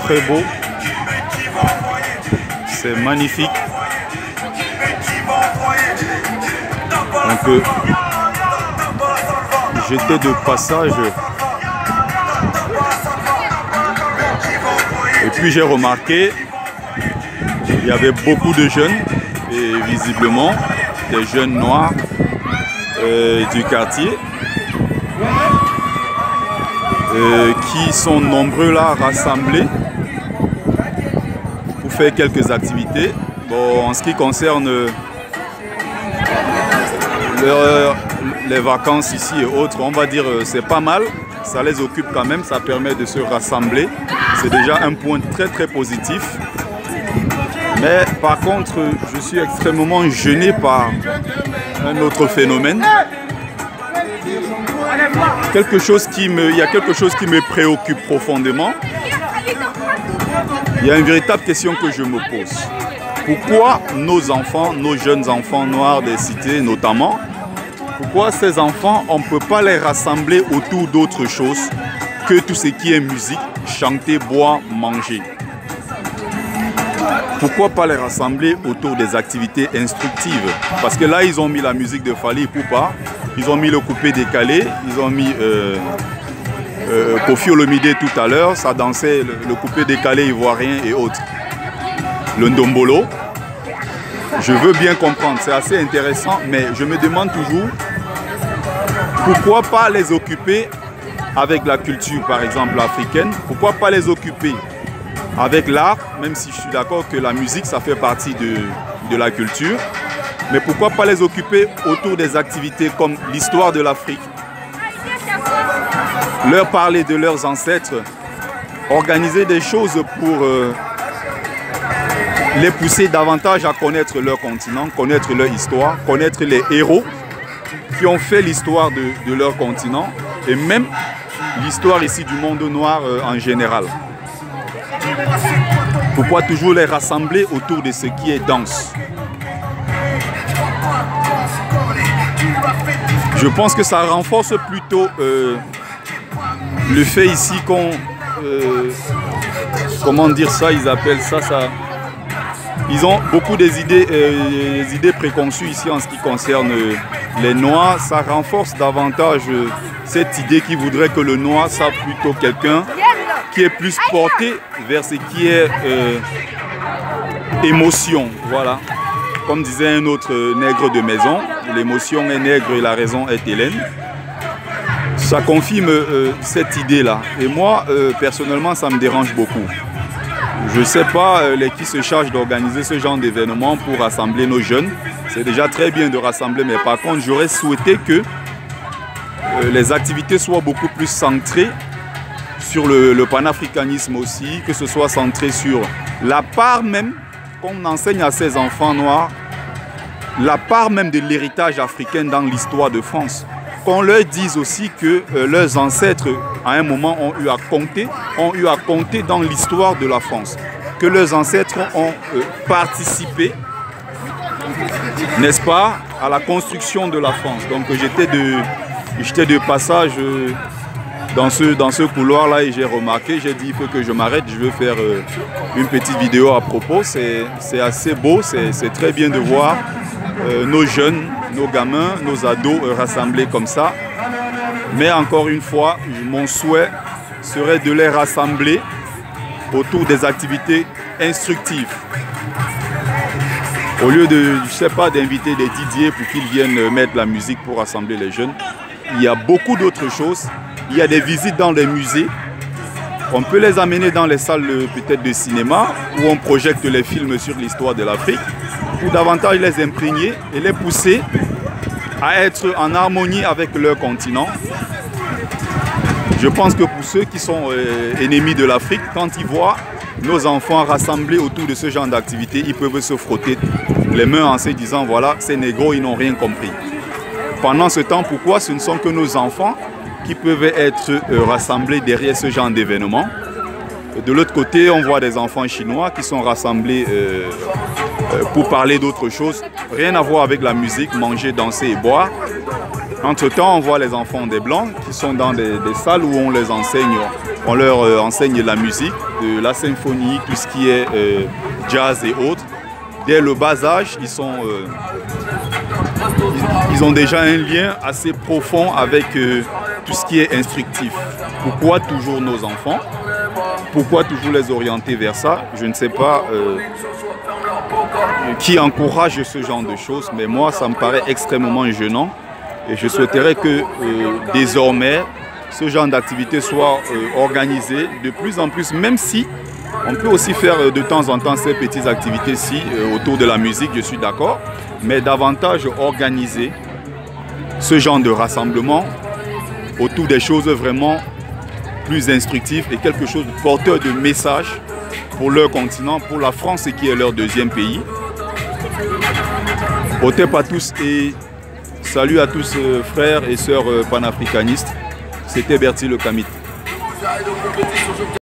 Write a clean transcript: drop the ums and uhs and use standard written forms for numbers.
très beau. C'est magnifique. Donc, j'étais de passage. Et puis j'ai remarqué, il y avait beaucoup de jeunes, et visiblement des jeunes noirs du quartier, qui sont nombreux là rassemblés pour faire quelques activités. Bon, en ce qui concerne les vacances ici et autres, on va dire c'est pas mal, ça les occupe quand même, ça permet de se rassembler, c'est déjà un point très très positif. Mais par contre, je suis extrêmement gêné par un autre phénomène. Il y a quelque chose qui me préoccupe profondément. Il y a une véritable question que je me pose. Pourquoi nos enfants, nos jeunes enfants noirs des cités notamment, pourquoi ces enfants, on ne peut pas les rassembler autour d'autre chose que tout ce qui est musique, chanter, boire, manger? Pourquoi pas les rassembler autour des activités instructives? Parce que là, ils ont mis la musique de Fally Ipupa, ils ont mis le coupé décalé, ils ont mis Koffi Olomide tout à l'heure, ça dansait le coupé décalé ivoirien et autres. Le Ndombolo. Je veux bien comprendre, c'est assez intéressant, mais je me demande toujours pourquoi pas les occuper avec la culture, par exemple, africaine. Pourquoi pas les occuper avec l'art, même si je suis d'accord que la musique, ça fait partie de la culture. Mais pourquoi pas les occuper autour des activités comme l'histoire de l'Afrique, leur parler de leurs ancêtres, organiser des choses pour les pousser davantage à connaître leur continent, connaître leur histoire, connaître les héros qui ont fait l'histoire de leur continent et même l'histoire ici du monde noir en général. Pourquoi toujours les rassembler autour de ce qui est danse? Je pense que ça renforce plutôt le fait ici qu'on... comment dire ça? Ils appellent ça... Ils ont beaucoup des idées préconçues ici en ce qui concerne les noirs. Ça renforce davantage cette idée qui voudrait que le noir soit plutôt quelqu'un qui est plus porté vers ce qui est émotion. Voilà. Comme disait un autre nègre de maison, l'émotion est nègre et la raison est hélène. Ça confirme cette idée-là. Et moi, personnellement, ça me dérange beaucoup. Je ne sais pas qui se charge d'organiser ce genre d'événement pour rassembler nos jeunes. C'est déjà très bien de rassembler, mais par contre, j'aurais souhaité que les activités soient beaucoup plus centrées sur le panafricanisme aussi, que ce soit centré sur la part même qu'on enseigne à ces enfants noirs, la part même de l'héritage africain dans l'histoire de France. Qu'on leur dise aussi que leurs ancêtres, à un moment, ont eu à compter dans l'histoire de la France. Que leurs ancêtres ont participé, n'est-ce pas, à la construction de la France. Donc j'étais de passage dans ce couloir-là et j'ai remarqué, j'ai dit il faut que je m'arrête, je veux faire une petite vidéo à propos. C'est assez beau, c'est très bien de voir nos jeunes, nos gamins, nos ados rassemblés comme ça. Mais encore une fois, mon souhait serait de les rassembler autour des activités instructives. Au lieu de, je sais pas, d'inviter des Didier pour qu'ils viennent mettre la musique pour rassembler les jeunes, il y a beaucoup d'autres choses. Il y a des visites dans les musées. On peut les amener dans les salles peut-être de cinéma où on projette les films sur l'histoire de l'Afrique pour davantage les imprégner et les pousser à être en harmonie avec leur continent. Je pense que pour ceux qui sont ennemis de l'Afrique, quand ils voient nos enfants rassemblés autour de ce genre d'activité, ils peuvent se frotter les mains en se disant voilà, ces négros, ils n'ont rien compris. Pendant ce temps, pourquoi ce ne sont que nos enfants qui peuvent être rassemblés derrière ce genre d'événement? De l'autre côté, on voit des enfants chinois qui sont rassemblés pour parler d'autre chose. Rien à voir avec la musique, manger, danser et boire. Entre-temps, on voit les enfants des Blancs qui sont dans des salles où on les enseigne On leur enseigne la musique, de la symphonie, tout ce qui est jazz et autres. Dès le bas âge, ils ont déjà un lien assez profond avec tout ce qui est instructif. Pourquoi toujours nos enfants? Pourquoi toujours les orienter vers ça? Je ne sais pas qui encourage ce genre de choses, mais moi, ça me paraît extrêmement gênant. Et je souhaiterais que désormais, ce genre d'activité soit organisé de plus en plus, même si on peut aussi faire de temps en temps ces petites activités-ci autour de la musique, je suis d'accord, mais davantage organiser ce genre de rassemblement autour des choses vraiment plus instructives et quelque chose de porteur de message pour leur continent, pour la France qui est leur deuxième pays. Otep à tous et salut à tous frères et sœurs panafricanistes. C'était Bertie Le Kamit.